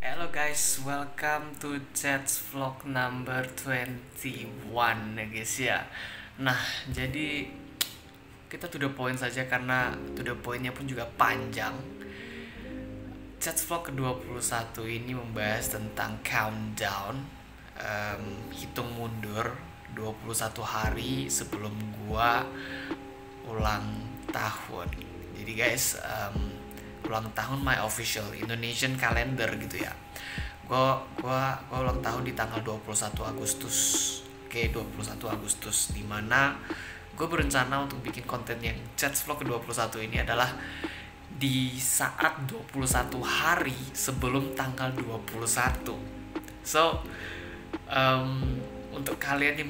Hello guys, welcome to Chats Vlog number 21 ya guys ya. Nah, jadi kita to the point saja karena to the pointnya pun juga panjang. Chats Vlog ke-21 ini membahas tentang countdown, hitung mundur 21 hari sebelum gua ulang tahun. Jadi guys, ulang tahun my official Indonesian calendar gitu ya. Gua ulang tahun di tanggal 21 Agustus. Oke, 21 Agustus dimana gue berencana untuk bikin konten yang Chats Vlog ke-21 ini adalah di saat 21 hari sebelum tanggal 21. So, untuk kalian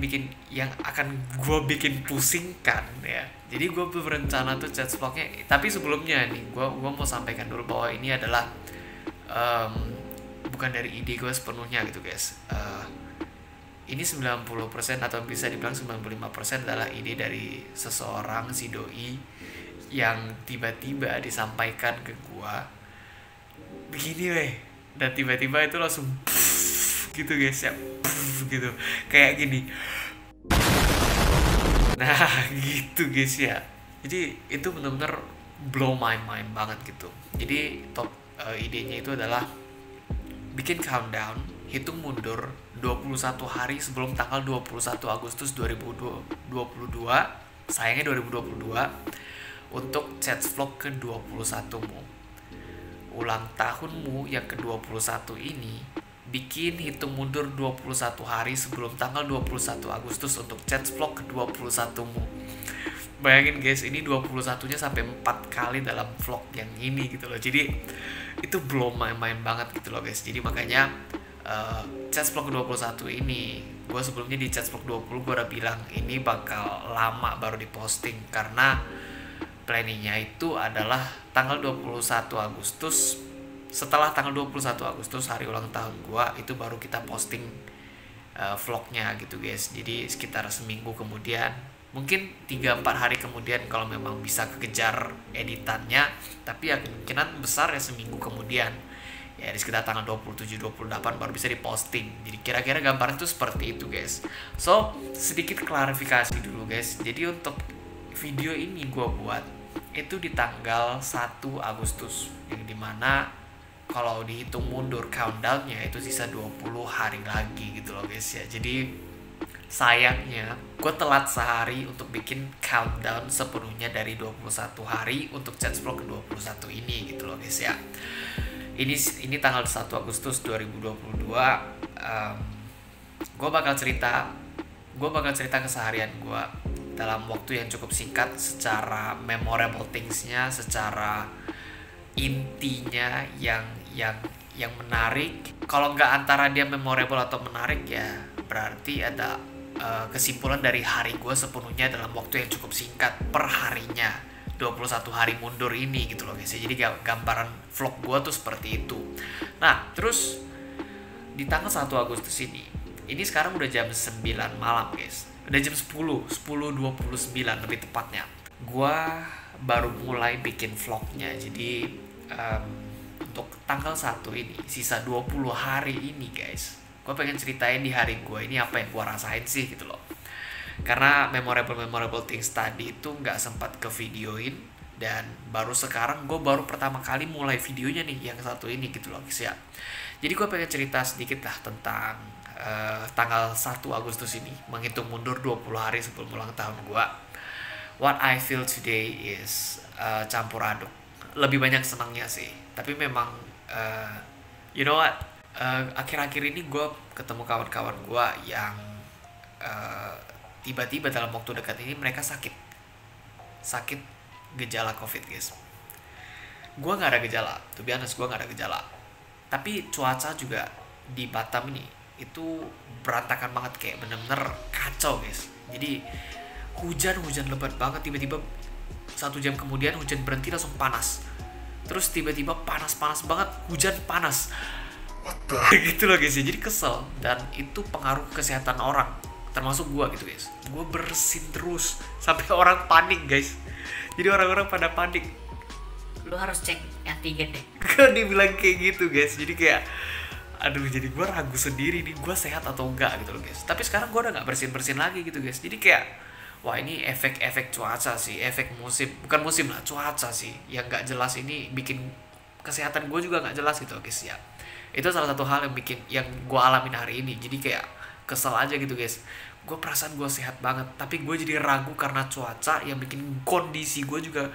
yang akan gue bikin pusingkan ya. Jadi gue berencana tuh Chats Vlognya. Tapi sebelumnya nih, gue mau sampaikan dulu bahwa ini adalah bukan dari ide gue sepenuhnya gitu guys. Ini 90% atau bisa dibilang 95% adalah ide dari seseorang si doi yang tiba-tiba disampaikan ke gue begini weh, dan tiba-tiba itu langsung gitu guys ya, gitu kayak gini. Nah gitu guys ya. Jadi itu benar-benar blow my mind banget gitu. Jadi idenya itu adalah bikin countdown, hitung mundur 21 hari sebelum tanggal 21 Agustus 2022. Sayangnya 2022 untuk Chats Vlog ke-21mu. Ulang tahunmu yang ke-21 ini bikin hitung mundur 21 hari sebelum tanggal 21 Agustus untuk Chats Vlog ke-21mu. Bayangin guys, ini 21-nya sampai 4 kali dalam vlog yang ini gitu loh. Jadi itu blow my mind banget gitu loh guys. Jadi makanya Chats Vlog ke-21 ini, gue sebelumnya di Chats Vlog 20 gue udah bilang ini bakal lama baru diposting karena planningnya itu adalah tanggal 21 Agustus. Setelah tanggal 21 Agustus hari ulang tahun gua itu baru kita posting vlognya gitu guys. Jadi sekitar seminggu kemudian, mungkin 3-4 hari kemudian kalau memang bisa kekejar editannya. Tapi ya kemungkinan besar ya seminggu kemudian, ya di sekitar tanggal 27-28 baru bisa diposting. Jadi kira-kira gambarnya itu seperti itu guys. So sedikit klarifikasi dulu guys. Jadi untuk video ini gua buat itu di tanggal 1 Agustus, yang dimana kalau dihitung mundur countdownnya itu sisa 20 hari lagi gitu loh guys ya. Jadi sayangnya gue telat sehari untuk bikin countdown sepenuhnya dari 21 hari untuk Chats Vlog ke-21 ini gitu loh guys ya. Ini tanggal 1 Agustus 2022. Gue bakal cerita keseharian gue dalam waktu yang cukup singkat, secara memorable things-nya, secara intinya yang menarik. Kalau nggak antara dia memorable atau menarik ya berarti ada kesimpulan dari hari gue sepenuhnya dalam waktu yang cukup singkat per harinya 21 hari mundur ini gitu loh guys. Jadi gambaran vlog gue tuh seperti itu. Nah terus di tanggal 1 Agustus ini sekarang udah jam 9 malam guys. Udah jam 10:29 lebih tepatnya. Gua baru mulai bikin vlognya. Jadi untuk tanggal 1 ini, sisa 20 hari ini guys, gue pengen ceritain di hari gue ini apa yang gue rasain sih gitu loh. Karena memorable things tadi itu gak sempat ke videoin, dan baru sekarang gue baru pertama kali mulai videonya nih yang satu ini gitu loh guys ya. Jadi gue pengen cerita sedikit lah tentang tanggal 1 Agustus ini, menghitung mundur 20 hari sebelum ulang tahun gue. What I feel today is campur aduk. Lebih banyak senangnya sih, tapi memang you know what, akhir-akhir ini gue ketemu kawan-kawan gue yang tiba-tiba dalam waktu dekat ini mereka sakit gejala COVID guys. Gue nggak ada gejala, to be honest gue nggak ada gejala, tapi cuaca juga di Batam ini itu berantakan banget, kayak bener-bener kacau guys. Jadi hujan lebat banget, tiba-tiba 1 jam kemudian hujan berhenti langsung panas, terus tiba-tiba panas banget, hujan panas gitu loh guys ya. Jadi kesel, dan itu pengaruh kesehatan orang termasuk gue gitu guys. Gue bersin terus sampai orang panik guys. Jadi orang-orang pada panik, lu harus cek antigen deh. kan dibilang kayak gitu guys. Jadi kayak aduh, jadi gue ragu sendiri nih, gue sehat atau enggak gitu loh guys. Tapi sekarang gue udah nggak bersin lagi gitu guys. Jadi kayak wah, ini efek-efek cuaca sih, efek musim, bukan musim lah, cuaca sih yang nggak jelas ini bikin kesehatan gue juga nggak jelas gitu guys ya. Itu salah satu hal yang bikin yang gue alamin hari ini. Jadi kayak kesel aja gitu guys. Gue perasaan gue sehat banget, tapi gue jadi ragu karena cuaca yang bikin kondisi gue juga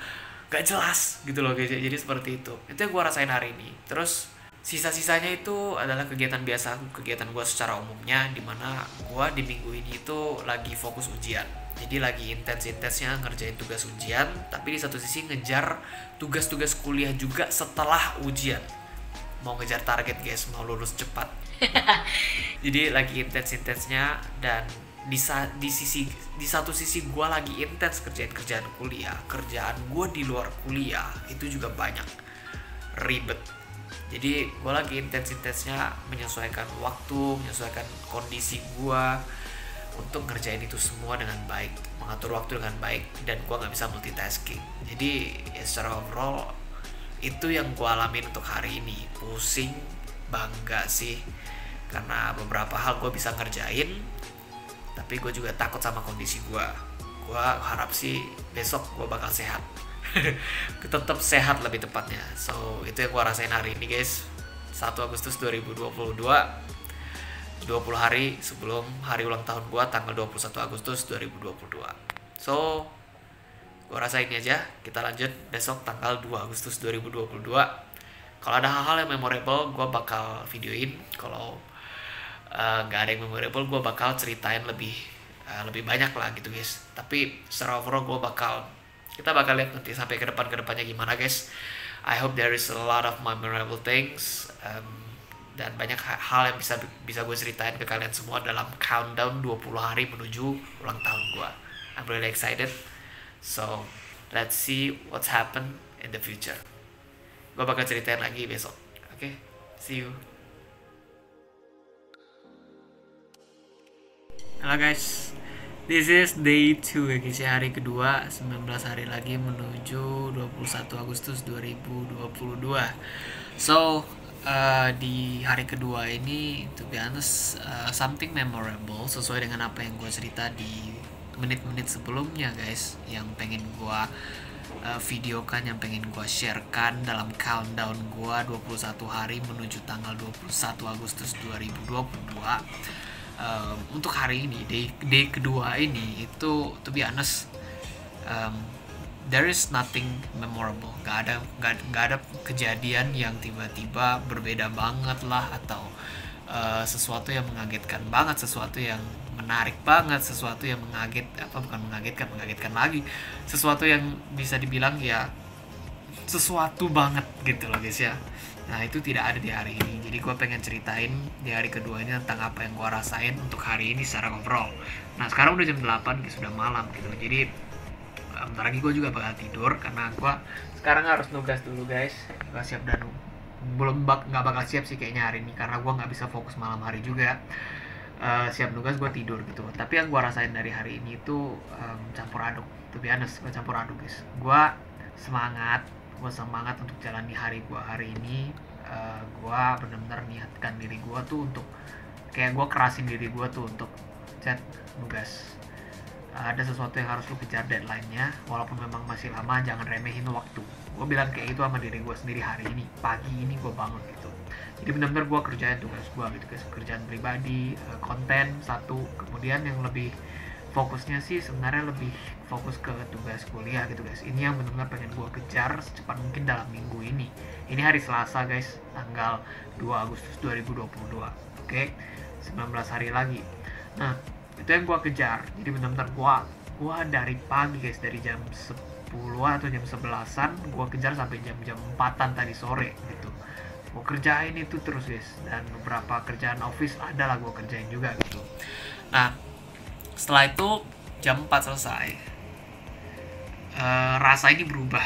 gak jelas gitu loh guys ya. Jadi seperti itu yang gue rasain hari ini. Terus sisa-sisanya itu adalah kegiatan biasa, kegiatan gue secara umumnya, dimana gue di minggu ini itu lagi fokus ujian. Jadi lagi intens-intensnya ngerjain tugas ujian, tapi di satu sisi ngejar tugas-tugas kuliah juga setelah ujian. Mau ngejar target guys, mau lulus cepat. Jadi lagi intens-intensnya, dan di satu sisi gue lagi intens kerjaan kuliah, kerjaan gue di luar kuliah itu juga banyak, ribet. Jadi gue lagi intens-intensnya menyesuaikan waktu, menyesuaikan kondisi gue untuk ngerjain itu semua dengan baik, mengatur waktu dengan baik, dan gue nggak bisa multitasking. Jadi ya secara overall itu yang gue alamin untuk hari ini. Pusing, bangga sih karena beberapa hal gue bisa ngerjain, tapi gue juga takut sama kondisi gue. Gue harap sih besok gue bakal sehat. Tetap sehat lebih tepatnya. So itu yang gue rasain hari ini guys, 1 Agustus 2022, 20 hari sebelum hari ulang tahun gue, tanggal 21 Agustus 2022. So gue rasa ini aja, kita lanjut besok tanggal 2 Agustus 2022. Kalau ada hal-hal yang memorable gue bakal videoin. Kalau nggak ada yang memorable gue bakal ceritain lebih banyak lah gitu guys. Tapi secara overall kita bakal lihat nanti sampai ke depannya gimana guys. I hope there is a lot of memorable things, dan banyak hal yang bisa gue ceritain ke kalian semua dalam countdown 20 hari menuju ulang tahun gue. I'm really excited. So let's see what's happen in the future. Gue bakal ceritain lagi besok. Oke, see you. Halo guys, this is day 2 ya guys ya, hari kedua, 19 hari lagi menuju 21 Agustus 2022. So di hari kedua ini, to be honest, something memorable sesuai dengan apa yang gue cerita di menit-menit sebelumnya guys, yang pengen gue videokan, yang pengen gue sharekan dalam countdown gue 21 hari menuju tanggal 21 Agustus 2022. Untuk hari ini, day kedua ini itu, to be honest, there is nothing memorable. Gak ada kejadian yang tiba-tiba berbeda banget lah, atau sesuatu yang mengagetkan banget, sesuatu yang menarik banget, sesuatu yang mengagetkan lagi, sesuatu yang bisa dibilang ya sesuatu banget gitu loh guys ya. Nah itu tidak ada di hari ini. Jadi gue pengen ceritain di hari kedua ini tentang apa yang gue rasain untuk hari ini secara overall. Nah sekarang udah jam 8, sudah malam gitu. Jadi bentar lagi gue juga bakal tidur, karena gue sekarang harus nugas dulu guys. Gue siap dan nggak bakal siap sih kayaknya hari ini, karena gue nggak bisa fokus malam hari juga. Siap nugas gue tidur gitu. Tapi yang gue rasain dari hari ini itu campur aduk. To be honest, gue campur aduk guys. Gue semangat untuk jalani hari gue hari ini. Gue benar-benar niatkan diri gue tuh untuk, kayak gue kerasin diri gue tuh untuk nugas. Ada sesuatu yang harus lu kejar deadline-nya, walaupun memang masih lama, jangan remehin waktu. Gue bilang kayak gitu sama diri gue sendiri hari ini. Pagi ini gue bangun gitu, jadi benar-benar gue kerjain tugas gue gitu guys, kerjaan pribadi, konten satu. Kemudian yang lebih fokusnya sih sebenarnya lebih fokus ke tugas kuliah gitu guys. Ini yang benar-benar pengen gue kejar secepat mungkin dalam minggu ini. Ini hari Selasa guys, tanggal 2 Agustus 2022. Oke, 19 hari lagi. Nah itu yang gue kejar. Jadi benar-benar gue dari pagi guys, dari jam 10 atau jam 11an gue kejar sampai jam 4an tadi sore gitu. Gue kerjain itu terus guys, dan beberapa kerjaan office adalah gue kerjain juga gitu. Nah setelah itu jam 4 selesai, rasa ini berubah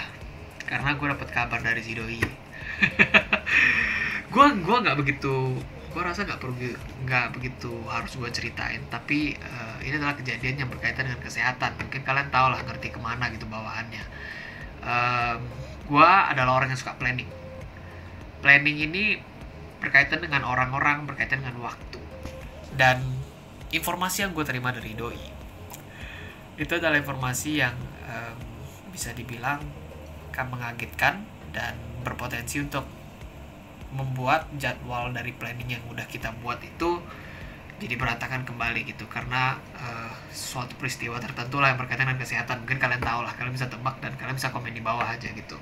karena gue dapet kabar dari si doi. gue rasa nggak begitu harus gue ceritain, tapi ini adalah kejadian yang berkaitan dengan kesehatan. Mungkin kalian tahu lah, ngerti kemana gitu bawaannya. Gue adalah orang yang suka planning ini berkaitan dengan orang-orang, berkaitan dengan waktu. Dan informasi yang gue terima dari doi itu adalah informasi yang bisa dibilang mengagetkan dan berpotensi untuk membuat jadwal dari planning yang udah kita buat itu jadi berantakan kembali gitu, karena suatu peristiwa tertentu lah yang berkaitan dengan kesehatan. Mungkin kalian tahu lah, kalian bisa tebak dan kalian bisa komen di bawah aja gitu.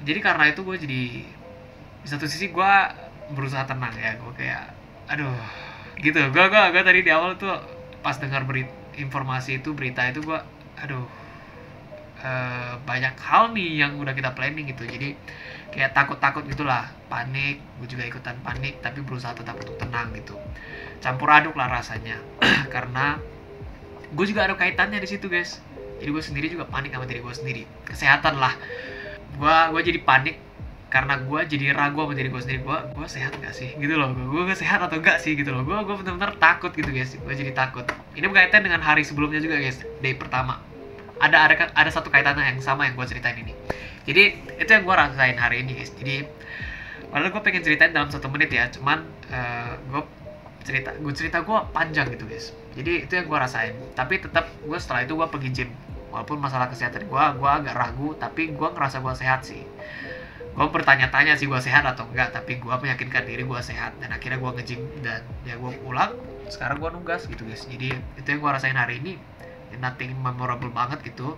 Jadi karena itu gue jadi di satu sisi gue berusaha tenang ya, gue kayak aduh gitu. Gue tadi di awal tuh pas dengar informasi itu, berita itu, gue aduh banyak hal nih yang udah kita planning gitu, jadi kayak takut gitulah, panik. Gue juga ikutan panik tapi berusaha tetap untuk tenang gitu, campur aduk lah rasanya. Karena gue juga ada kaitannya di situ guys, jadi gue sendiri juga panik sama diri gue sendiri, kesehatan lah. Gue jadi panik karena gue jadi ragu sama diri gue sendiri, gue sehat gak sih gitu loh, gue sehat atau enggak sih gitu loh. Gue benar-benar takut gitu guys, gue jadi takut. Ini berkaitan dengan hari sebelumnya juga guys, day pertama. Ada satu kaitannya yang sama yang gue ceritain ini. Jadi itu yang gue rasain hari ini guys. Jadi padahal gue pengen ceritain dalam 1 menit ya, cuman gue cerita gue panjang gitu guys. Jadi itu yang gue rasain. Tapi tetap gue setelah itu gue pergi gym. Walaupun masalah kesehatan gue agak ragu, tapi gue ngerasa gue sehat sih. Gue bertanya-tanya sih gue sehat atau enggak, tapi gue meyakinkan diri gue sehat. Dan akhirnya gue nge-gym dan ya gue pulang, sekarang gue nugas gitu guys. Jadi itu yang gue rasain hari ini, nothing memorable banget gitu.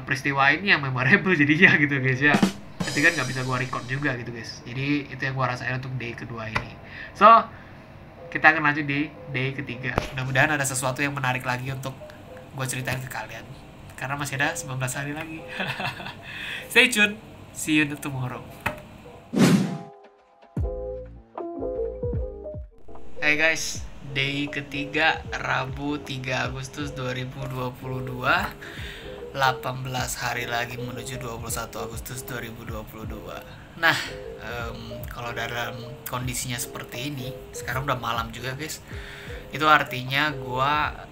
Peristiwa ini yang memorable jadinya gitu guys ya. Tapi kan gak bisa gue record juga gitu guys. Jadi itu yang gue rasain untuk day kedua ini. So kita akan lanjut di day ketiga. Mudah-mudahan ada sesuatu yang menarik lagi untuk gue ceritain ke kalian, karena masih ada 19 hari lagi. Stay tune. See you tomorrow. Hai guys, day ketiga, Rabu 3 Agustus 2022. 18 hari lagi menuju 21 Agustus 2022. Nah, kalau dalam kondisinya seperti ini, sekarang udah malam juga guys. Itu artinya gua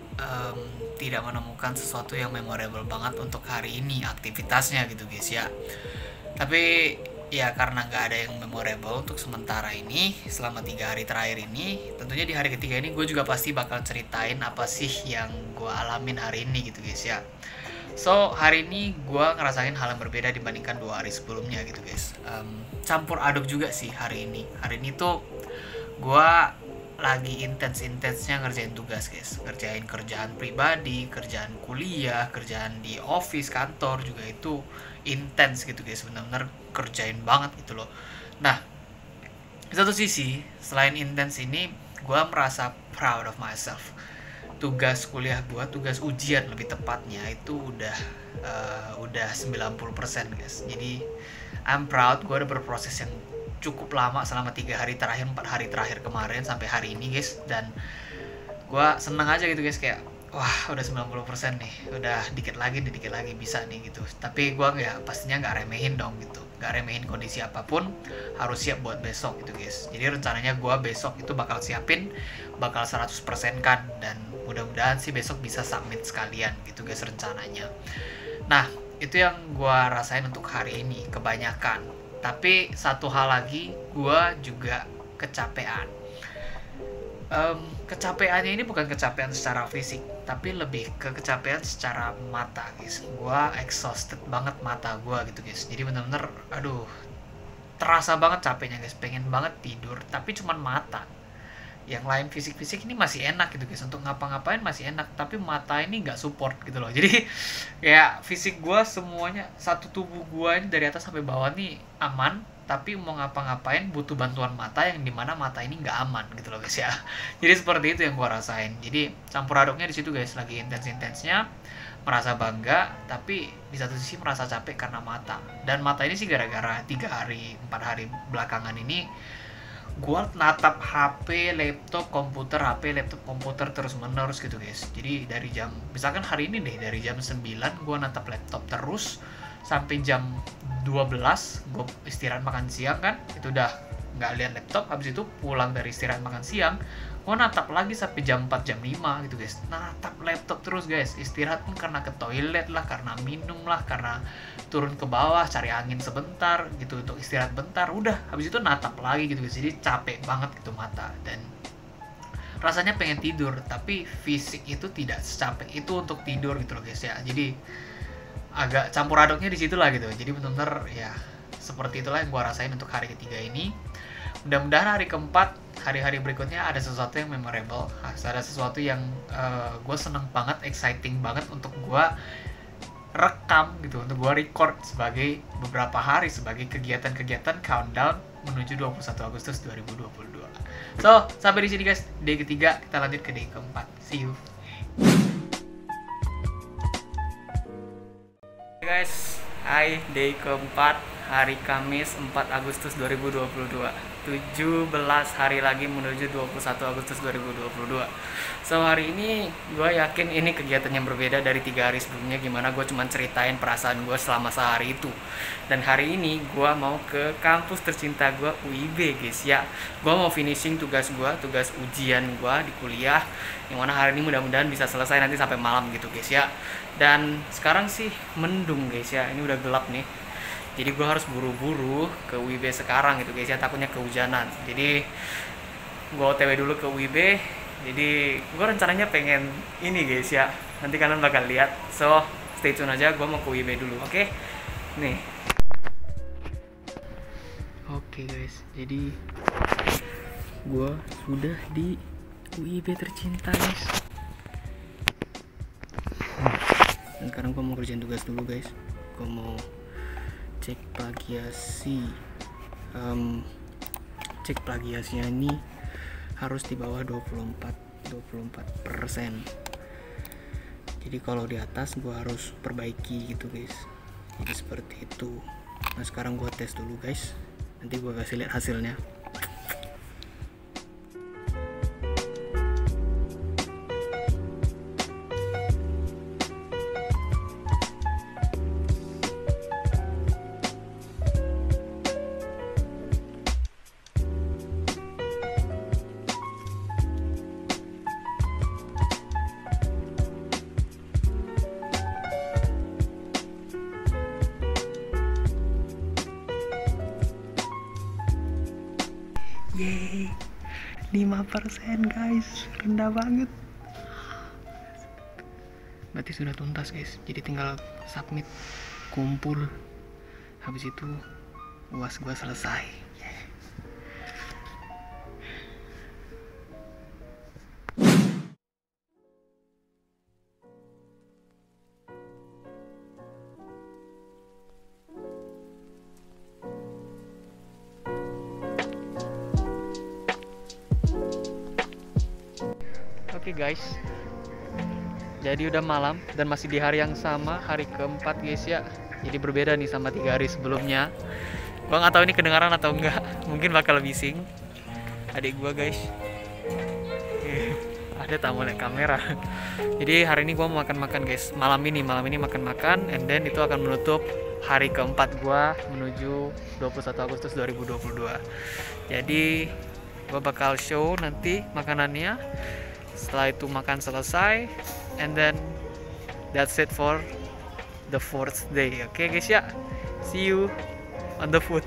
tidak menemukan sesuatu yang memorable banget untuk hari ini aktivitasnya gitu guys ya. Tapi ya karena nggak ada yang memorable untuk sementara ini, selama 3 hari terakhir ini, tentunya di hari ketiga ini gue juga pasti bakal ceritain apa sih yang gue alamin hari ini gitu guys ya. So hari ini gue ngerasain hal yang berbeda dibandingkan 2 hari sebelumnya gitu guys. Campur aduk juga sih hari ini. Hari ini tuh gue lagi intens-intensnya ngerjain tugas guys, ngerjain kerjaan pribadi, kerjaan kuliah, kerjaan di office, kantor juga itu intens gitu guys, benar-benar kerjain banget gitu loh. Nah, di satu sisi selain intens ini, gue merasa proud of myself. Tugas kuliah gue, tugas ujian lebih tepatnya itu udah 90% guys. Jadi I'm proud, gue udah berproses yang cukup lama selama 3 hari terakhir, 4 hari terakhir kemarin sampai hari ini guys. Dan gue seneng aja gitu guys, kayak wah udah 90% nih, udah dikit lagi bisa nih gitu. Tapi gue pastinya nggak remehin dong gitu, nggak remehin kondisi apapun, harus siap buat besok gitu guys. Jadi rencananya gue besok itu bakal siapin, bakal 100% kan, dan mudah-mudahan sih besok bisa submit sekalian gitu guys rencananya. Nah itu yang gue rasain untuk hari ini kebanyakan. Tapi satu hal lagi, gue juga kecapean. Kecapeannya ini bukan kecapean secara fisik, tapi lebih ke kecapean secara mata guys. Gue exhausted banget mata gue gitu guys. Jadi bener-bener aduh, terasa banget capeknya guys, pengen banget tidur, tapi cuman mata. Yang lain fisik-fisik ini masih enak gitu guys, untuk ngapa-ngapain masih enak, tapi mata ini nggak support gitu loh. Jadi kayak fisik gue semuanya, satu tubuh gue ini dari atas sampai bawah nih aman, tapi mau ngapa-ngapain butuh bantuan mata, yang dimana mata ini nggak aman gitu loh guys ya. Jadi seperti itu yang gue rasain. Jadi campur aduknya di situ guys, lagi intens-intensnya merasa bangga, tapi di satu sisi merasa capek karena mata. Dan mata ini sih gara-gara 3 hari 4 hari belakangan ini gue natap HP, laptop, komputer terus menerus gitu guys. Jadi dari jam, misalkan hari ini deh, dari jam 9 gue natap laptop terus sampai jam 12 gue istirahat makan siang kan, itu udah nggak lihat laptop. Habis itu pulang dari istirahat makan siang, gue natap lagi sampai jam 4 jam 5 gitu guys, natap laptop terus guys. Istirahat pun karena ke toilet lah, karena minum lah, karena turun ke bawah cari angin sebentar gitu untuk istirahat bentar, udah habis itu natap lagi gitu guys. Jadi capek banget gitu mata, dan rasanya pengen tidur, tapi fisik itu tidak secapek itu untuk tidur gitu loh guys ya. Jadi agak campur aduknya di situ lah gitu. Jadi benar-benar ya seperti itulah yang gue rasain untuk hari ketiga ini. Mudah-mudahan hari keempat, hari-hari berikutnya ada sesuatu yang memorable, ada sesuatu yang gue seneng banget, exciting banget untuk gue rekam gitu, untuk gue record sebagai beberapa hari, sebagai kegiatan-kegiatan countdown menuju 21 Agustus 2022. So, sampai di sini guys, day ketiga, kita lanjut ke day keempat. See you. Guys, hai, day keempat, hari Kamis 4 Agustus 2022, 17 hari lagi menuju 21 Agustus 2022. So hari ini gue yakin ini kegiatan yang berbeda dari 3 hari sebelumnya, gimana gue cuma ceritain perasaan gue selama sehari itu. Dan hari ini gue mau ke kampus tercinta gue, UIB guys ya. Gue mau finishing tugas gue, tugas ujian gue di kuliah, yang mana hari ini mudah-mudahan bisa selesai nanti sampai malam gitu guys ya. Dan sekarang sih mendung guys ya, ini udah gelap nih. Jadi gue harus buru-buru ke UIB sekarang gitu guys ya, takutnya kehujanan. Jadi gue OTW dulu ke UIB. Jadi gue rencananya pengen ini guys ya, nanti kalian bakal lihat. So stay tune aja, gue mau ke UIB dulu, oke? Nih. Oke guys, jadi gue sudah di UIB tercinta guys. Dan sekarang gue mau kerjain tugas dulu guys. Gue mau cek plagiasi. Cek plagiasinya ini harus di bawah 24%. Jadi kalau di atas gue harus perbaiki gitu guys. Jadi seperti itu. Nah sekarang gue tes dulu guys, nanti gue kasih lihat hasilnya. Yeay, 5% guys, rendah banget. Berarti sudah tuntas guys, jadi tinggal submit, kumpul. Habis itu UAS gua selesai. Oke guys, jadi udah malam dan masih di hari yang sama, hari keempat guys ya. Jadi berbeda nih sama 3 hari sebelumnya. Gua nggak tahu ini kedengaran atau enggak, mungkin bakal bising. Adik gua guys, ada tamu naik kamera. Jadi hari ini gua mau makan-makan guys. Malam ini makan-makan, and then itu akan menutup hari keempat gua menuju 21 Agustus 2022. Jadi gua bakal show nanti makanannya. Setelah itu makan selesai, and then that's it for the 4th day. Oke guys ya, see you on the food.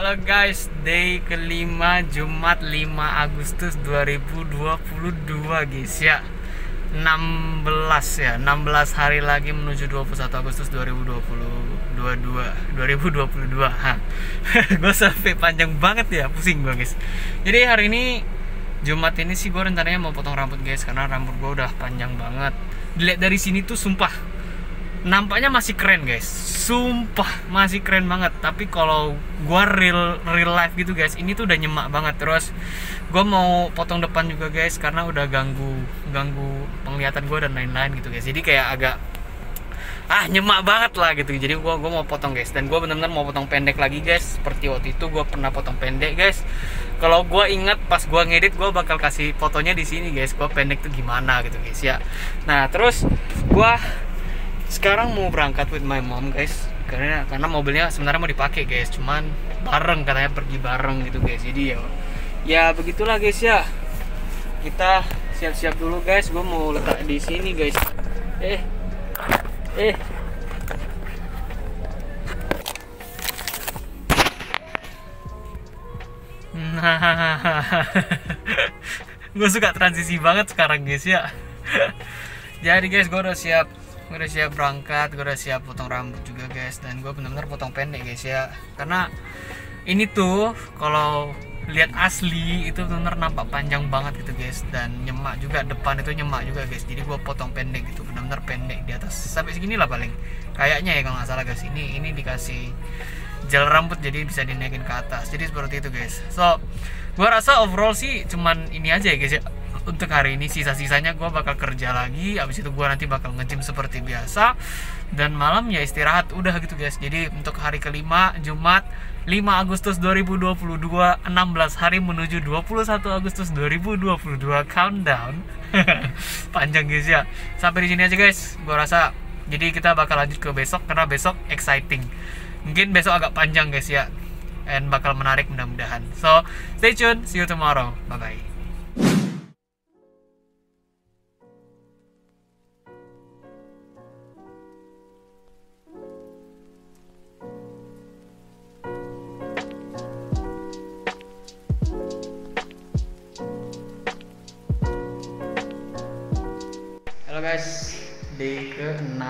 Halo guys, day kelima, Jumat 5 Agustus 2022 guys ya. 16 hari lagi menuju 21 Agustus 2022. Gue sampai panjang banget ya, pusing gue guys. Jadi hari ini Jumat ini sih gue rencananya mau potong rambut guys, karena rambut gue udah panjang banget. Dilihat dari sini tuh sumpah nampaknya masih keren guys, sumpah masih keren banget. Tapi kalau gua real life gitu guys, ini tuh udah nyemak banget. Terus gue mau potong depan juga guys, karena udah ganggu penglihatan gue dan lain-lain gitu guys. Jadi kayak agak nyemak banget lah gitu. Jadi gue mau potong guys, dan gue benar-benar mau potong pendek lagi guys. Seperti waktu itu gue pernah potong pendek guys. Kalau gue ingat pas gue ngedit, gue bakal kasih fotonya di sini guys, gue pendek tuh gimana gitu guys ya. Nah terus gue sekarang mau berangkat with my mom guys, karena mobilnya sebenarnya mau dipakai guys, cuman bareng katanya, pergi bareng gitu guys. Jadi ya begitulah guys ya. Kita siap-siap dulu guys, gue mau letak di sini guys. Nah, gue suka transisi banget sekarang guys ya. Jadi guys, gue udah siap berangkat, gue udah siap potong rambut juga guys, dan gue benar-benar potong pendek guys ya. Karena ini tuh kalau lihat asli itu benar nampak panjang banget gitu guys, dan nyemak juga, depan itu nyemak juga guys. Jadi gue potong pendek gitu, benar-benar pendek, di atas sampai segini lah paling kayaknya ya kalau nggak salah guys. Ini dikasih gel rambut jadi bisa dinaikin ke atas, jadi seperti itu guys. So gue rasa overall sih cuman ini aja ya guys ya untuk hari ini. Sisa-sisanya gue bakal kerja lagi, abis itu gue nanti bakal nge-gym seperti biasa, dan malam ya istirahat udah gitu guys. Jadi untuk hari kelima, Jumat 5 Agustus 2022, 16 hari menuju 21 Agustus 2022, countdown. Panjang guys ya. Sampai di sini aja guys gue rasa. Jadi kita bakal lanjut ke besok, karena besok exciting. Mungkin besok agak panjang guys ya, and bakal menarik mudah-mudahan. So stay tune, see you tomorrow, bye bye. Halo guys, day ke-6,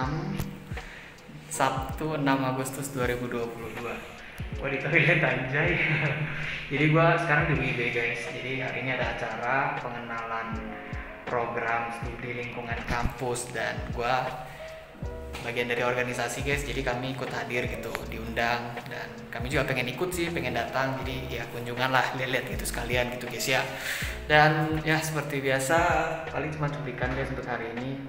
Sabtu 6 Agustus 2022. Gua di toilet anjay. Jadi gua sekarang di WIB guys. Jadi hari ini ada acara pengenalan program studi lingkungan kampus, dan gua bagian dari organisasi guys. Jadi kami ikut hadir gitu, diundang, dan kami juga pengen ikut sih, pengen datang. Jadi ya kunjungan lah, lihat gitu sekalian gitu guys ya. Dan ya seperti biasa, paling cuma cuplikan guys untuk hari ini.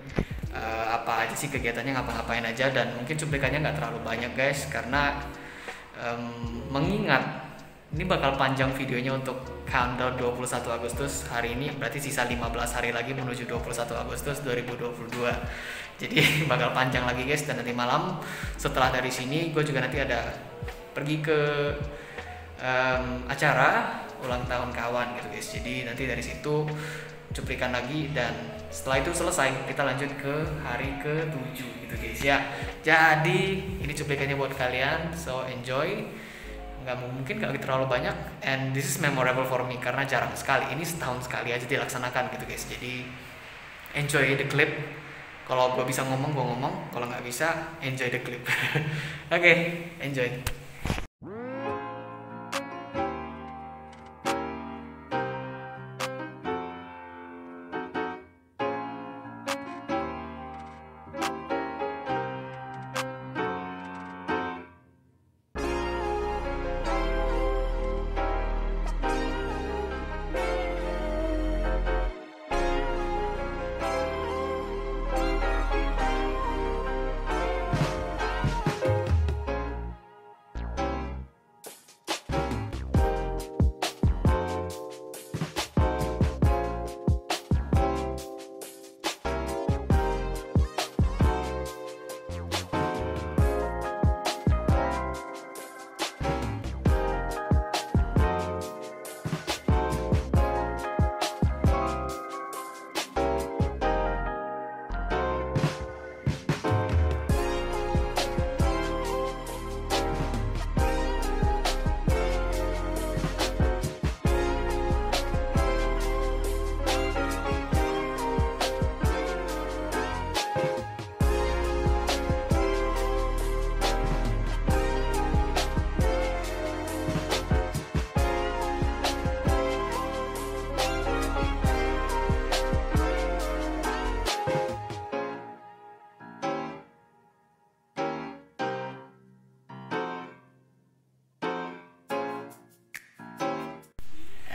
Apa aja sih kegiatannya, ngapa-ngapain aja, dan mungkin cuplikannya nggak terlalu banyak guys, karena mengingat ini bakal panjang videonya untuk countdown 21 Agustus. Hari ini berarti sisa 15 hari lagi menuju 21 Agustus 2022. Jadi bakal panjang lagi guys. Dan nanti malam setelah dari sini gue juga nanti ada pergi ke acara ulang tahun kawan gitu guys. Jadi nanti dari situ cuplikan lagi, dan setelah itu selesai kita lanjut ke hari ke-7 gitu guys ya. Jadi ini cuplikannya buat kalian, so enjoy. Nggak mungkin kalau terlalu banyak, and this is memorable for me karena jarang sekali, ini setahun sekali aja dilaksanakan gitu guys. Jadi enjoy the clip. Kalau gue bisa ngomong gue ngomong, kalau nggak bisa enjoy the clip. Oke, enjoy.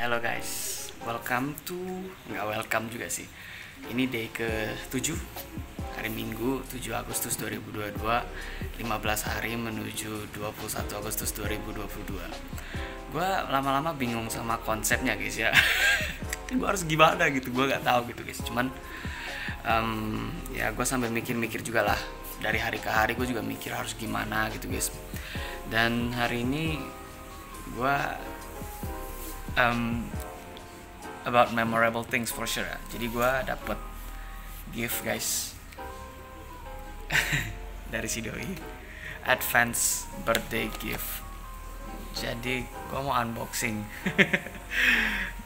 Halo guys, welcome to, nggak welcome juga sih. Ini day ke-7, hari Minggu 7 Agustus 2022, 15 hari menuju 21 Agustus 2022. Gue lama-lama bingung sama konsepnya guys ya. Gue harus gimana gitu, gue nggak tahu gitu guys. Cuman ya gue sambil mikir-mikir juga lah. Dari hari ke hari gue juga mikir harus gimana gitu guys. Dan hari ini gue about memorable things for sure. Jadi gue dapet gift guys dari si doi, advance birthday gift. Jadi gue mau unboxing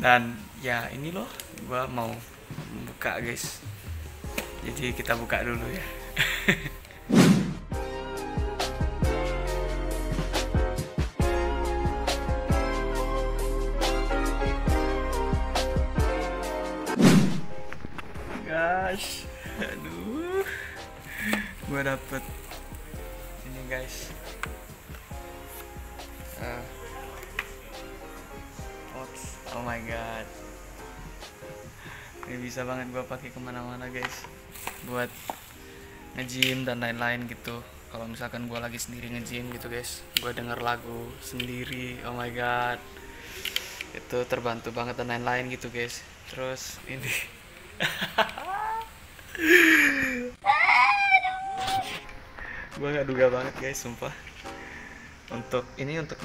dan ya ini loh, gue mau buka guys. Jadi kita buka dulu ya. Guys, aduh, gue dapet ini guys. Oh my god, ini bisa banget gue pakai kemana-mana guys, buat nge-gym dan lain-lain gitu. Kalau misalkan gue lagi sendiri nge-gym gitu guys, gue denger lagu sendiri, oh my god, itu terbantu banget dan lain-lain gitu guys. Terus ini gue gak duga banget guys, sumpah. Untuk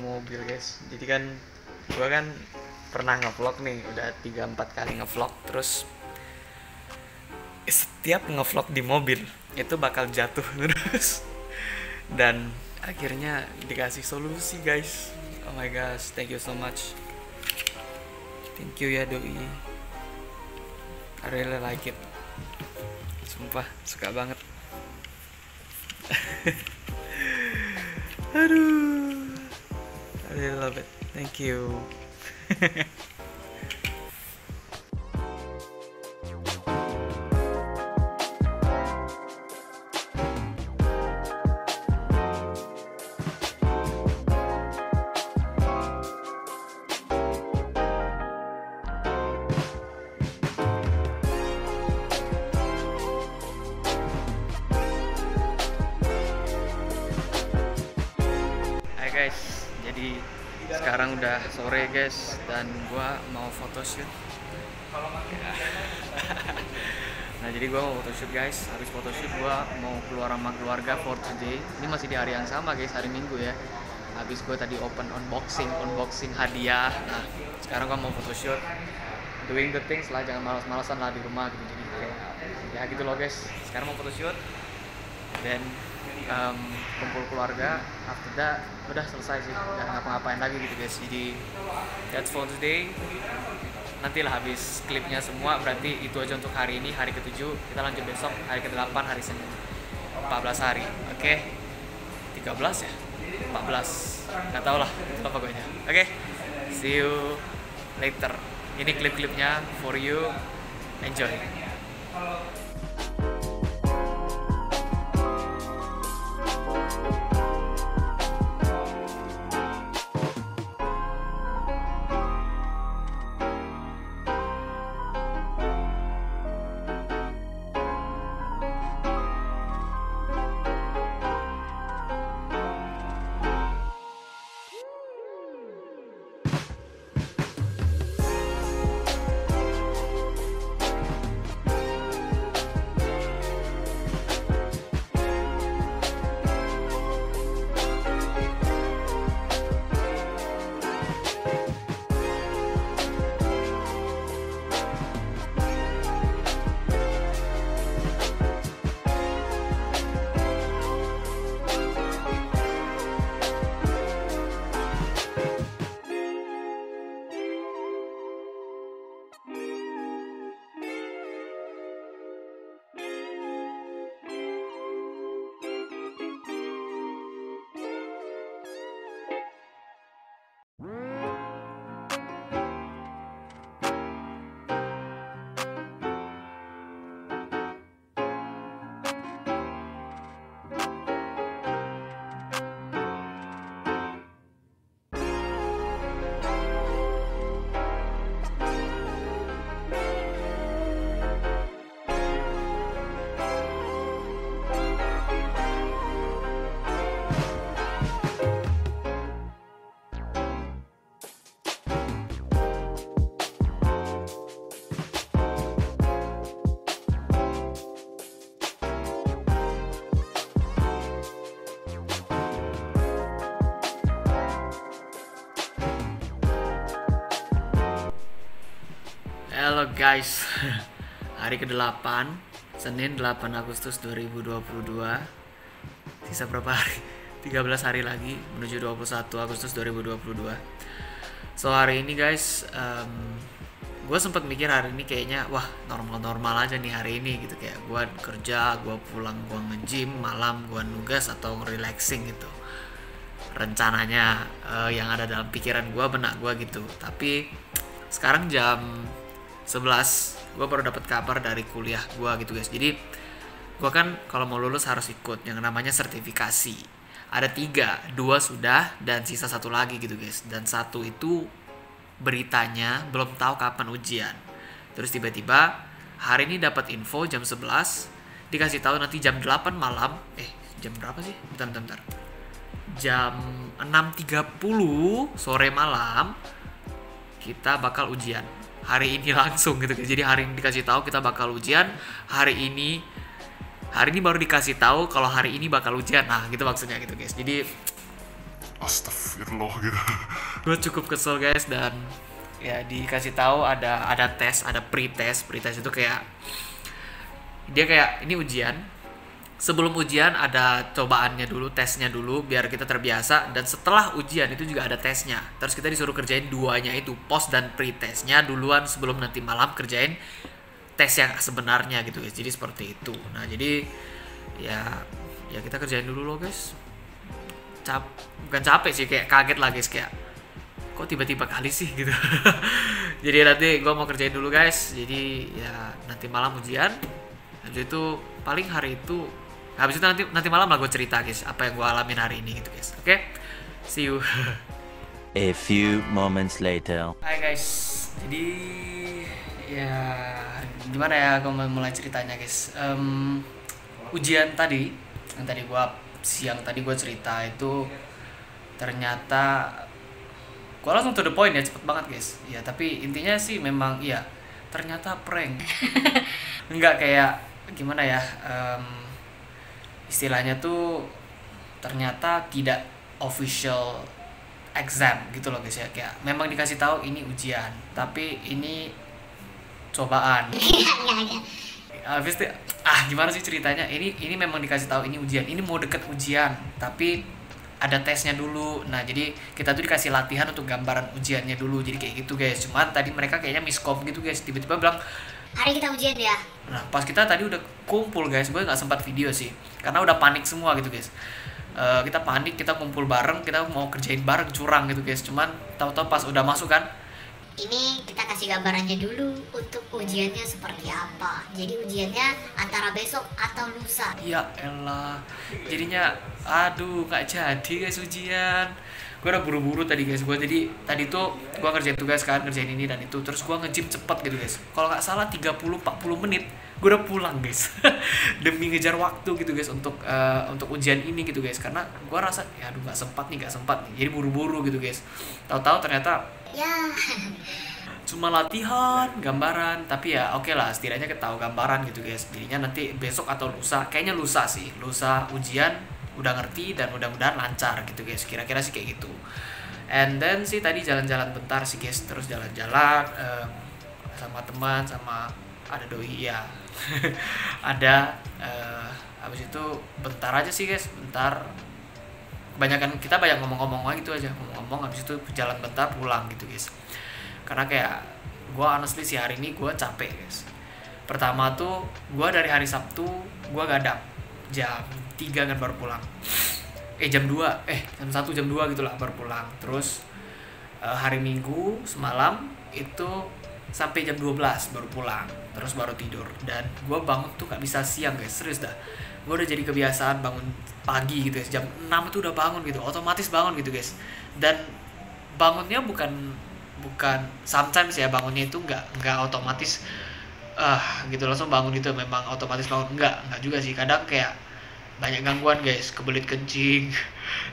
mobil guys. Jadi kan gue kan pernah ngevlog nih, udah 3-4 kali ngevlog. Terus setiap ngevlog di mobil itu bakal jatuh terus. Dan akhirnya dikasih solusi guys. Oh my gosh, thank you so much. Thank you ya doi, I really like it. Sumpah, suka banget. Aduh, I really love it. Thank you. Guys, jadi sekarang udah sore guys, dan gua mau photoshoot ya. Nah jadi gua mau photoshoot guys. Habis photoshoot gua mau keluar sama keluarga for today. Ini masih di hari yang sama guys, hari Minggu ya. Habis gua tadi unboxing hadiah. Nah sekarang gua mau photoshoot, doing the things lah, jangan malas-malasan lah di rumah gitu. Jadi kayak ya gitu loh guys. Sekarang mau photoshoot dan kumpul keluarga. After that udah selesai sih, nggak ngapa-ngapain lagi gitu guys. Jadi that's for today. Nantilah habis klipnya semua, berarti itu aja untuk hari ini, hari ke-7. Kita lanjut besok, hari ke-8, hari Senin. 14 hari, oke? 13 ya? 14, nggak tau lah itu apa pokoknya. Oke, see you later. Ini klip-klipnya for you, enjoy. Halo guys, hari ke-8, Senin 8 Agustus 2022. Sisa berapa hari? 13 hari lagi menuju 21 Agustus 2022. So hari ini guys, gue sempat mikir hari ini kayaknya wah normal-normal aja nih hari ini gitu. Kayak gue kerja, gue pulang, gue nge-gym, malam gue nugas atau relaxing gitu. Rencananya yang ada dalam pikiran gue, benak gue gitu. Tapi sekarang jam 11 gue baru dapat kabar dari kuliah gue gitu guys. Jadi gue kan kalau mau lulus harus ikut yang namanya sertifikasi. Ada 3, 2 sudah dan sisa 1 lagi gitu guys. Dan 1 itu beritanya belum tahu kapan ujian. Terus tiba-tiba hari ini dapat info jam 11, dikasih tahu nanti jam 8 malam. Jam berapa sih? Bentar. Jam 6.30 sore malam kita bakal ujian. Hari ini langsung gitu guys. Jadi hari ini dikasih tahu kita bakal ujian. Hari ini baru dikasih tahu kalau hari ini bakal ujian. Nah, gitu maksudnya gitu guys. Jadi astagfirullah gitu. Gue cukup kesel guys, dan ya dikasih tahu ada tes, ada pre-test. Pre-test itu kayak dia kayak ini ujian. Sebelum ujian ada cobaannya dulu, tesnya dulu biar kita terbiasa, dan setelah ujian itu juga ada tesnya. Terus kita disuruh kerjain duanya itu, post dan pre-testnya duluan sebelum nanti malam kerjain tes yang sebenarnya gitu guys. Jadi seperti itu. Nah, jadi ya kita kerjain dulu loh guys. Bukan capek sih, kayak kaget lah guys, kayak kok tiba-tiba kali sih gitu. Jadi nanti gue mau kerjain dulu guys. Jadi ya nanti malam ujian. Habis itu paling hari itu, habis itu nanti malam lah gue cerita guys apa yang gue alamin hari ini gitu guys. Oke? See you. A few moments later. Hai guys. Jadi ya gimana ya gue mulai ceritanya guys. Ujian tadi yang tadi gue siang tadi gue cerita itu ternyata gue langsung to the point ya, cepet banget guys. Ya tapi intinya sih memang iya ternyata prank. Enggak kayak gimana ya, istilahnya tuh ternyata tidak official exam gitu loh guys ya. Kayak memang dikasih tahu ini ujian, tapi ini cobaan. Habis itu gimana sih ceritanya? Ini memang dikasih tahu ini ujian, ini mau deket ujian, tapi ada tesnya dulu. Nah jadi kita tuh dikasih latihan untuk gambaran ujiannya dulu. Jadi kayak gitu guys. Cuman tadi mereka kayaknya miskom gitu guys. Tiba-tiba bilang hari kita ujian ya. Nah pas kita tadi udah kumpul guys, gue nggak sempat video sih karena udah panik semua gitu guys. Kita panik, kita kumpul bareng, kita mau kerjain bareng, curang gitu guys. Cuman tahu-tahu pas udah masuk kan, Ini kita kasih gambarannya dulu untuk ujiannya seperti apa. Jadi ujiannya antara besok atau lusa. ya elah, jadinya aduh nggak jadi guys ujian. Gue udah buru-buru tadi guys. Jadi tadi tuh gue kerjain tugas kan, kerjain ini dan itu, terus gue nge-gym cepet gitu guys. Kalau nggak salah 30-40 menit gue udah pulang guys. Demi ngejar waktu gitu guys untuk ujian ini gitu guys. Karena gue rasa ya aduh nggak sempat nih. Jadi buru-buru gitu guys. Tahu-tahu ternyata Ya, cuma latihan gambaran, tapi ya oke lah, setidaknya kita tahu gambaran gitu guys. Jadinya nanti besok atau lusa, kayaknya lusa sih, lusa ujian udah ngerti dan mudah-mudahan lancar gitu guys. Kira-kira sih kayak gitu. And then sih tadi jalan-jalan bentar sih guys, terus jalan-jalan sama teman, sama ada doi ya. Ada habis itu bentar aja sih guys, bentar. Kebanyakan kita banyak ngomong-ngomong gitu aja, ngomong-ngomong habis itu jalan bentar pulang gitu guys. Karena kayak gue honestly sih hari ini gue capek guys. Pertama tuh gue dari hari Sabtu gue gadang jam 3 kan baru pulang. Jam 1 jam 2 gitu lah baru pulang. Terus hari Minggu semalam itu sampai jam 12 baru pulang. Terus baru tidur. Dan gue bangun tuh gak bisa siang guys, serius dah. Gue udah jadi kebiasaan bangun pagi gitu guys. Jam 6 itu udah bangun gitu, otomatis bangun gitu guys. Dan bangunnya bukan sometimes ya, bangunnya itu nggak otomatis gitu langsung bangun gitu, memang otomatis bangun. Enggak juga sih. Kadang kayak banyak gangguan guys, kebelit kencing.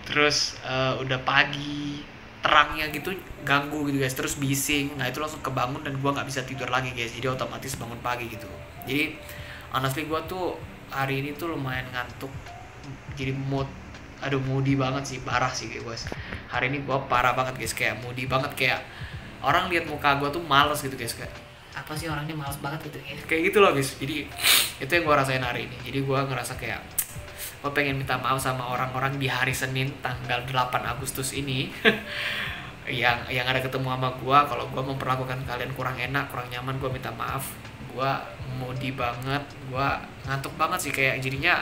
Terus udah pagi, terangnya gitu ganggu gitu guys, terus bising. Nah itu langsung kebangun dan gue nggak bisa tidur lagi guys. Jadi otomatis bangun pagi gitu. Jadi honestly gue tuh hari ini tuh lumayan ngantuk. Jadi moody banget sih, parah sih guys. Hari ini gue parah banget guys, kayak moody banget, kayak orang lihat muka gue tuh males gitu guys, kayak apa sih orangnya malas banget gitu ya. Kayak gitu loh guys. Jadi itu yang gue rasain hari ini. Jadi gue ngerasa kayak gue pengen minta maaf sama orang-orang di hari Senin tanggal 8 Agustus ini yang ada ketemu sama gue. Kalau gue memperlakukan kalian kurang enak, kurang nyaman, gue minta maaf. Gue moody banget, gue ngantuk banget sih, kayak jadinya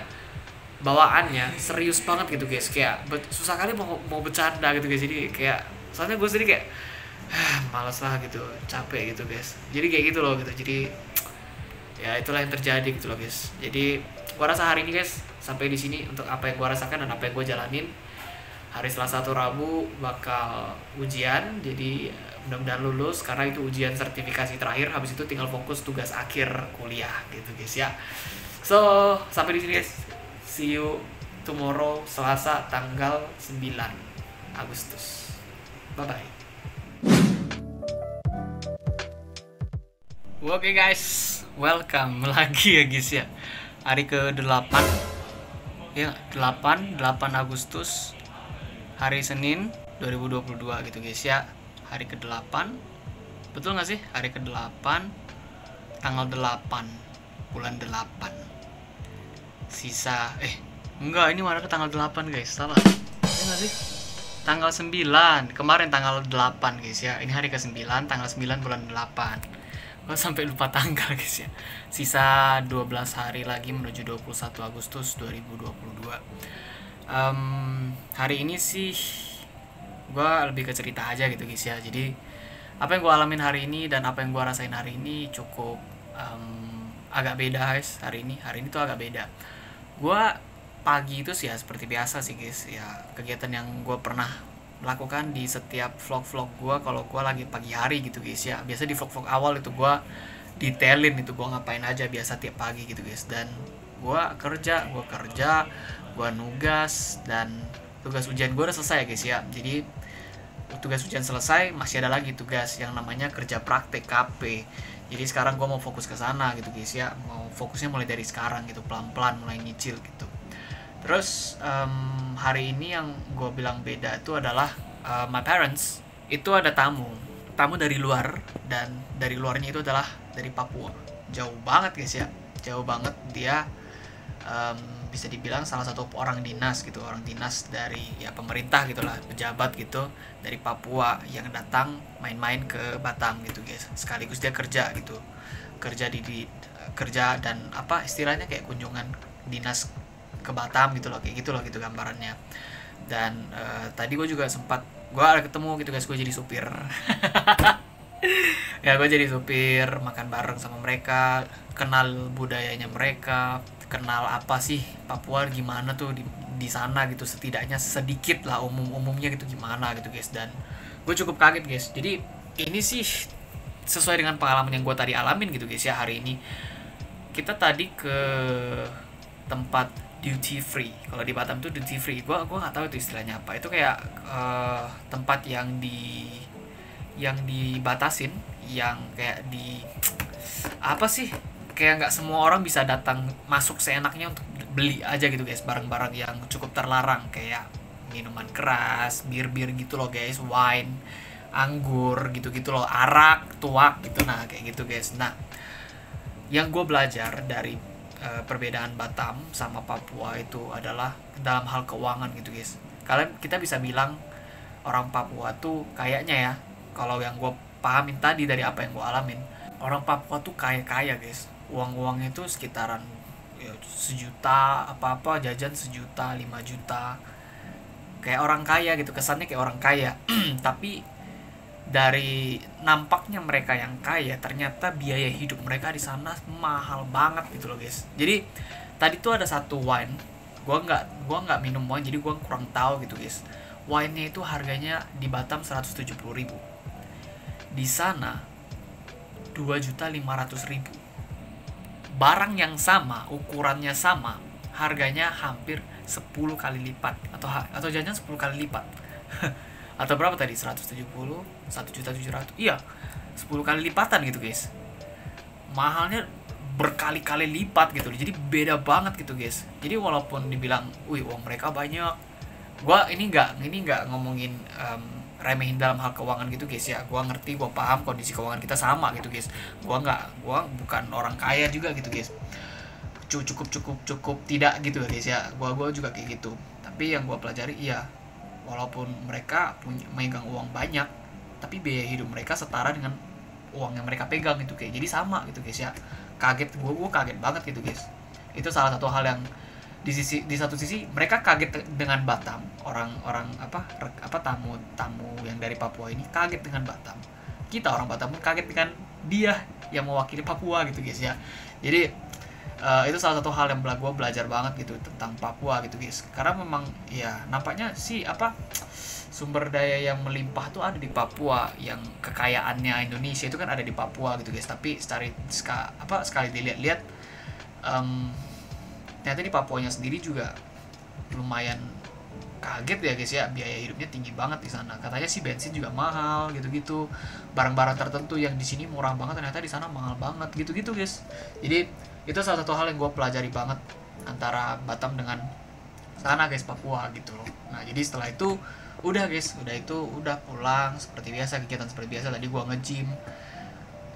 bawaannya serius banget gitu guys, kayak susah kali mau bercanda gitu guys. Jadi kayak soalnya gue sendiri kayak malas lah gitu, capek gitu guys. Jadi kayak gitu loh gitu. Jadi ya itulah yang terjadi gitu loh guys. Jadi gue rasa hari ini guys sampai di sini untuk apa yang gue rasakan dan apa yang gue jalanin. Hari Selasa atau Rabu bakal ujian, jadi mudah-mudahan lulus karena itu ujian sertifikasi terakhir. Habis itu tinggal fokus tugas akhir kuliah gitu guys ya. So sampai di sini guys, see you tomorrow Selasa tanggal 9 Agustus. Bye bye. Oke guys, welcome lagi ya guys ya. Hari ke-8 ya, 8 Agustus, hari Senin 2022 gitu guys ya. Hari ke-8, betul gak sih? Hari ke-8, tanggal 8 bulan 8. Sisa enggak, ini mana ke tanggal 8 guys, salah ya gak sih? Tanggal 9, kemarin tanggal 8 guys ya. Ini hari ke-9, tanggal 9 bulan 8. Gue sampai lupa tanggal guys ya. Sisa 12 hari lagi menuju 21 Agustus 2022. Hari ini sih gue lebih ke cerita aja gitu guys ya. Jadi apa yang gue alamin hari ini dan apa yang gue rasain hari ini cukup agak beda guys. Hari ini tuh agak beda. Gue pagi itu sih ya seperti biasa sih guys ya, kegiatan yang gue pernah lakukan di setiap vlog-vlog gue kalau gue lagi pagi hari gitu guys ya. Biasa di vlog-vlog awal itu gue detailin itu gue ngapain aja biasa tiap pagi gitu guys. Dan gue kerja, gue nugas, dan tugas ujian gue udah selesai guys ya. Jadi tugas ujian selesai, masih ada lagi tugas yang namanya kerja praktek KP. Jadi sekarang gue mau fokus ke sana gitu guys ya. Mau fokusnya mulai dari sekarang gitu, pelan-pelan mulai nyicil gitu. Terus hari ini yang gue bilang beda itu adalah my parents itu ada tamu dari luar, dan dari luarnya itu adalah dari Papua. Jauh banget guys ya, jauh banget. Dia bisa dibilang salah satu orang dinas dari ya pemerintah gitulah, pejabat gitu dari Papua yang datang main-main ke Batam gitu guys. Sekaligus dia kerja gitu, kerja dan apa istilahnya kayak kunjungan dinas ke Batam gitu loh, kayak gitu loh gitu gambarannya. Dan tadi gue juga sempat ada ketemu gitu guys, gue jadi supir ya gue jadi supir, makan bareng sama mereka, kenal budayanya mereka, kenal apa sih Papua gimana tuh di sana gitu, setidaknya sedikit lah umumnya gitu gimana gitu guys. Dan gue cukup kaget guys. Jadi ini sih sesuai dengan pengalaman yang gue tadi alamin gitu guys ya. Hari ini kita tadi ke tempat duty free. Kalau di Batam tuh duty free, gua nggak tahu itu istilahnya apa. Itu kayak tempat yang dibatasin, yang kayak apa sih, kayak nggak semua orang bisa datang masuk seenaknya untuk beli aja gitu guys, barang-barang yang cukup terlarang kayak minuman keras, bir gitu loh guys, wine, anggur gitu loh, arak, tuak gitu. Nah kayak gitu guys. Nah yang gue belajar dari perbedaan Batam sama Papua itu adalah dalam hal keuangan gitu guys. Kita bisa bilang orang Papua tuh kayaknya ya, kalau yang gue pahamin tadi dari apa yang gue alamin, orang Papua tuh kaya guys. Uangnya itu sekitaran ya, 1 juta, apa-apa jajan 1 juta, 5 juta, kayak orang kaya gitu, kesannya kayak orang kaya. Tapi dari nampaknya mereka yang kaya, ternyata biaya hidup mereka di sana mahal banget gitu loh guys. Jadi tadi tuh ada satu wine, gua nggak minum wine, jadi gua kurang tahu gitu guys. Wine-nya itu harganya di Batam 170.000, di sana 2.500.000. Barang yang sama, ukurannya sama, harganya hampir 10 kali lipat atau jangan 10 kali lipat. Atau berapa tadi? 170, 1.700.000. Iya, 10 kali lipatan gitu guys. Mahalnya berkali-kali lipat gitu. Jadi beda banget gitu guys. Jadi walaupun dibilang, wih uang mereka banyak, ini nggak ngomongin remehin dalam hal keuangan gitu guys ya. Gue ngerti, gue paham kondisi keuangan kita sama gitu guys. Gue bukan orang kaya juga gitu guys. Cukup tidak gitu guys ya. Gue juga kayak gitu. Tapi yang gue pelajari, iya, walaupun mereka megang uang banyak, tapi biaya hidup mereka setara dengan uang yang mereka pegang gitu kayak. Jadi sama gitu guys ya. Gue kaget banget gitu guys. Itu salah satu hal yang di satu sisi mereka kaget dengan Batam, orang-orang tamu yang dari Papua ini kaget dengan Batam. Kita orang Batam pun kaget dengan dia yang mewakili Papua gitu guys ya. Jadi itu salah satu hal yang gue belajar banget gitu tentang Papua gitu guys. Karena memang ya nampaknya sih sumber daya yang melimpah tuh ada di Papua, yang kekayaannya Indonesia itu kan ada di Papua gitu guys. Tapi sekali dilihat-lihat ternyata di Papuanya sendiri juga lumayan kaget ya guys ya, biaya hidupnya tinggi banget di sana. Katanya sih bensin juga mahal gitu-gitu. Barang-barang tertentu yang di sini murah banget ternyata di sana mahal banget gitu-gitu guys. Jadi itu salah satu hal yang gue pelajari banget antara Batam dengan sana guys, Papua gitu loh. Nah jadi setelah itu udah pulang seperti biasa, kegiatan seperti biasa. Tadi gue nge-gym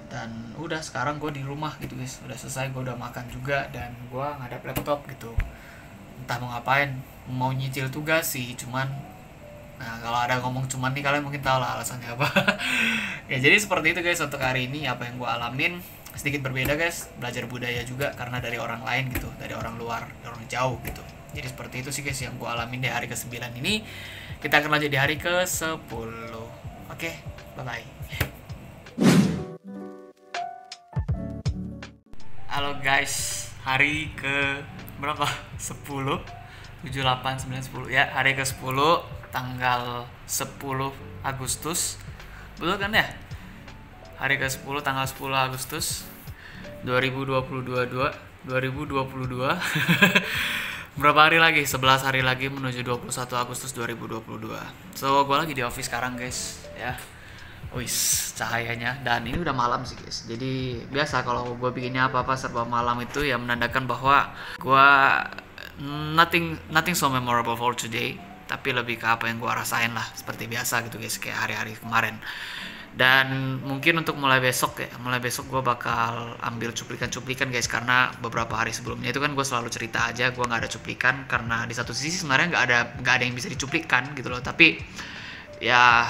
dan udah sekarang gue di rumah gitu guys. Udah selesai, gue udah makan juga dan gue ngadap laptop gitu. Entah mau ngapain, mau nyicil tugas sih, cuman nah kalau ada ngomong cuman nih kalian mungkin tahu lah alasannya apa. Ya jadi seperti itu guys untuk hari ini apa yang gue alamin. Sedikit berbeda guys, belajar budaya juga karena dari orang lain gitu, dari orang luar, dari orang jauh gitu. Jadi seperti itu sih guys yang gue alamin di hari ke-9 ini. Kita akan lanjut di hari ke-10. Oke, bye-bye. Halo guys, hari ke berapa? 10, 7, 8, 9, 10 ya, hari ke-10 tanggal 10 Agustus. Betul kan ya? Hari ke-10 tanggal 10 Agustus 2022. Berapa hari lagi? 11 hari lagi menuju 21 Agustus 2022. So, gue lagi di office sekarang guys ya. Wis, cahayanya, dan ini udah malam sih guys. Jadi biasa kalau gue bikinnya apa-apa serba malam itu ya menandakan bahwa gue nothing so memorable for today, tapi lebih ke apa yang gue rasain lah seperti biasa gitu guys, kayak hari-hari kemarin. Dan mungkin untuk mulai besok gue bakal ambil cuplikan guys, karena beberapa hari sebelumnya itu kan gue selalu cerita aja, gue nggak ada cuplikan karena di satu sisi sebenarnya nggak ada yang bisa dicuplikan gitu loh. Tapi ya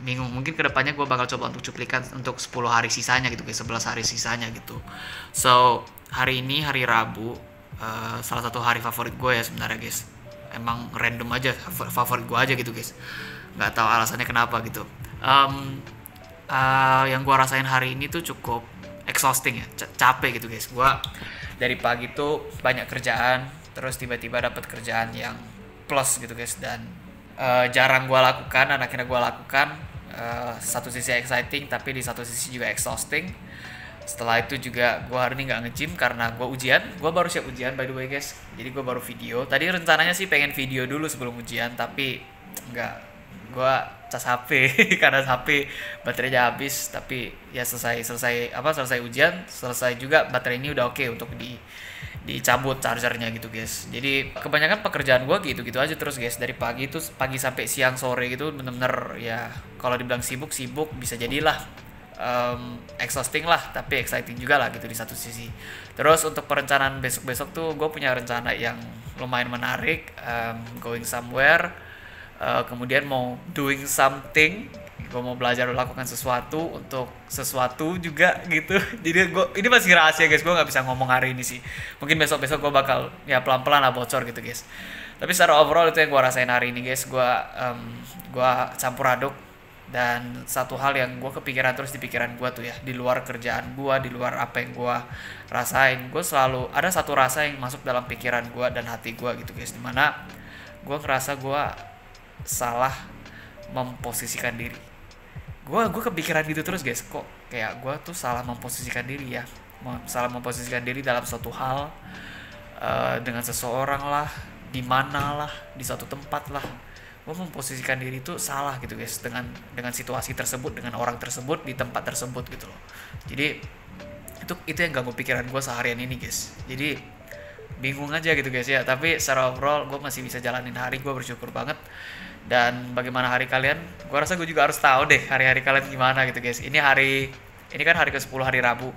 bingung, mungkin kedepannya gue bakal coba untuk cuplikan untuk 10 hari sisanya gitu guys, 11 hari sisanya gitu. So hari ini hari Rabu, salah satu hari favorit gue ya sebenarnya guys. Emang random aja favorit gue aja gitu guys, nggak tahu alasannya kenapa gitu. Yang gue rasain hari ini tuh cukup exhausting ya, capek gitu guys. Gue dari pagi tuh banyak kerjaan, terus tiba-tiba dapat kerjaan yang plus gitu guys, dan jarang gue lakukan, dan akhirnya gue lakukan. Satu sisi exciting tapi di satu sisi juga exhausting. Setelah itu juga gue hari ini nggak nge-gym karena gue ujian. Gue baru siap ujian by the way guys, jadi gue baru video. Tadi rencananya sih pengen video dulu sebelum ujian, tapi nggak, gue cas HP karena HP baterainya habis. Tapi ya selesai ujian, selesai juga baterai ini udah oke untuk dicabut chargernya gitu guys. Jadi kebanyakan pekerjaan gue gitu aja terus guys, dari pagi sampai siang sore gitu, bener-bener ya kalau dibilang sibuk bisa jadilah exhausting lah, tapi exciting juga lah gitu di satu sisi. Terus untuk perencanaan besok tuh gue punya rencana yang lumayan menarik, going somewhere, kemudian mau doing something. Gue mau belajar melakukan sesuatu untuk sesuatu juga gitu. Jadi ini masih rahasia guys, gue nggak bisa ngomong hari ini sih. Mungkin besok gue bakal ya pelan-pelan lah bocor gitu guys. Tapi secara overall itu yang gue rasain hari ini guys. Gue campur aduk, dan satu hal yang gue kepikiran terus di pikiran gue tuh ya, di luar kerjaan gue, di luar apa yang gue rasain, gue selalu ada satu rasa yang masuk dalam pikiran gue dan hati gue gitu guys, dimana gue ngerasa gue salah memposisikan diri. Gue kepikiran gitu terus guys, kok kayak gue tuh salah memposisikan diri ya, salah memposisikan diri dalam suatu hal, dengan seseorang lah, di mana lah, di suatu tempat lah. Gue memposisikan diri itu salah gitu guys, dengan situasi tersebut, dengan orang tersebut, di tempat tersebut gitu loh. Jadi itu yang ganggu pikiran gue seharian ini guys. Jadi bingung aja gitu guys ya. Tapi secara overall gue masih bisa jalanin hari, gue bersyukur banget. Dan bagaimana hari kalian? Gue rasa gue juga harus tahu deh hari-hari kalian gimana gitu guys. Ini kan hari ke-10 hari Rabu.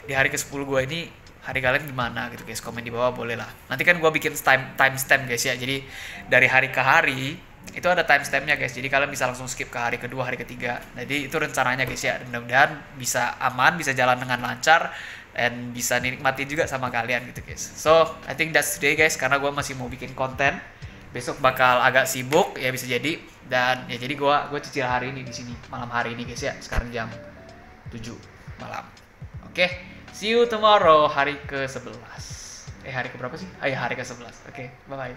Di hari ke-10 gue ini hari kalian gimana gitu guys. Komen di bawah boleh lah. Nanti kan gue bikin timestamp guys ya. Jadi dari hari ke hari itu ada timestampnya guys. Jadi kalian bisa langsung skip ke hari kedua, hari ketiga. Jadi itu rencananya guys ya. Mudah-mudahan bisa aman, bisa jalan dengan lancar, dan bisa nikmati juga sama kalian gitu guys. So I think that's today guys, karena gue masih mau bikin konten. Besok bakal agak sibuk ya, bisa jadi. Dan ya jadi gue cicil hari ini di sini malam hari ini guys ya. Sekarang jam 7 malam. Oke, see you tomorrow hari ke-11. Hari ke berapa sih? Hari ke-11. Oke, bye bye.